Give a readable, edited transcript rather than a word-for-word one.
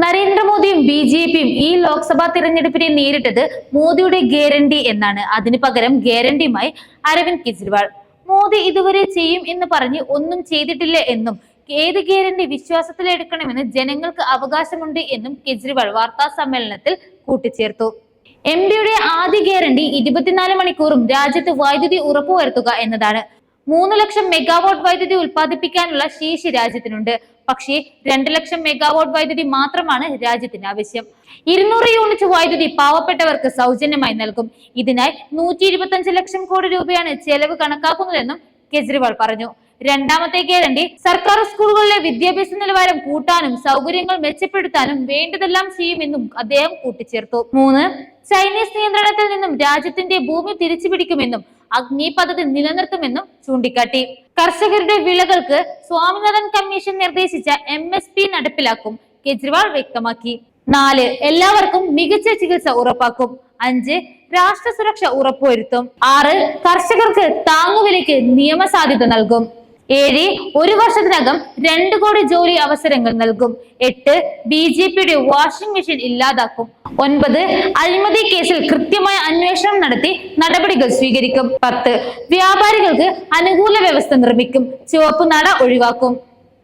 നരേന്ദ്രമോദിയും ബി.ജെ.പിയും ഈ ലോക്സഭാ തിരഞ്ഞെടുപ്പിനെ നേരിട്ടത് മോദിയുടെ ഗ്യാരണ്ടി എന്നാണ്. അതിനു പകരം ഗ്യാരണ്ടിയുമായി അരവിന്ദ് കെജ്രിവാൾ. മോദി ഇതുവരെ ചെയ്യും എന്ന് പറഞ്ഞ് ഒന്നും ചെയ്തിട്ടില്ല എന്നും ഏത് ഗ്യാരണ്ടി വിശ്വാസത്തിലെടുക്കണമെന്ന് ജനങ്ങൾക്ക് അവകാശമുണ്ട് എന്നും കെജ്രിവാൾ വാർത്താ സമ്മേളനത്തിൽ കൂട്ടിച്ചേർത്തു. എംപിയുടെ ആദ്യ ഗ്യാരണ്ടി 24 മണിക്കൂറും രാജ്യത്ത് വൈദ്യുതി ഉറപ്പുവരുത്തുക എന്നതാണ്. 3 ലക്ഷം മെഗാവാട്ട് വൈദ്യുതി ഉൽപ്പാദിപ്പിക്കാനുള്ള ശേഷി രാജ്യത്തിനുണ്ട്. പക്ഷേ 2 ലക്ഷം മെഗാവാട്ട് വൈദ്യുതി മാത്രമാണ് രാജ്യത്തിന് ആവശ്യം. 200 യൂണിറ്റ് വൈദ്യുതി പാവപ്പെട്ടവർക്ക് സൗജന്യമായി നൽകും. ഇതിനായി 125 ലക്ഷം കോടി രൂപയാണ് ചെലവ് കണക്കാക്കുന്നതെന്നും കെജ്രിവാൾ പറഞ്ഞു. രണ്ടാമത്തെ ഗ്യാരണ്ടി സർക്കാർ സ്കൂളുകളിലെ വിദ്യാഭ്യാസ നിലവാരം കൂട്ടാനും സൗകര്യങ്ങൾ മെച്ചപ്പെടുത്താനും വേണ്ടതെല്ലാം ചെയ്യുമെന്നും അദ്ദേഹം കൂട്ടിച്ചേർത്തു. 3. ചൈനീസ് നിയന്ത്രണത്തിൽ നിന്നും രാജ്യത്തിന്റെ ഭൂമി തിരിച്ചുപിടിക്കുമെന്നും അഗ്നി പദ്ധതി നിലനിർത്തുമെന്നും ചൂണ്ടിക്കാട്ടി. കർഷകരുടെ വിളകൾക്ക് സ്വാമിനാഥൻ കമ്മീഷൻ നിർദ്ദേശിച്ച MSP നടപ്പിലാക്കും, കെജ്രിവാൾ വ്യക്തമാക്കി. 4. എല്ലാവർക്കും മികച്ച ചികിത്സ ഉറപ്പാക്കും. 5. രാഷ്ട്ര സുരക്ഷ ഉറപ്പുവരുത്തും. 6. കർഷകർക്ക് താങ്ങുവിലയ്ക്ക് നിയമസാധ്യത നൽകും. 7. ഒരു വർഷത്തിനകം 2 കോടി ജോലി അവസരങ്ങൾ നൽകും. 8. ബി.ജെ.പിയുടെ വാഷിംഗ് മെഷീൻ ഇല്ലാതാക്കും. 9. അഴിമതി കേസിൽ കൃത്യമായ അന്വേഷണം നടത്തി നടപടികൾ സ്വീകരിക്കും. 10. വ്യാപാരികൾക്ക് അനുകൂല വ്യവസ്ഥ നിർമ്മിക്കും. ചുവപ്പ് നട ഒഴിവാക്കും.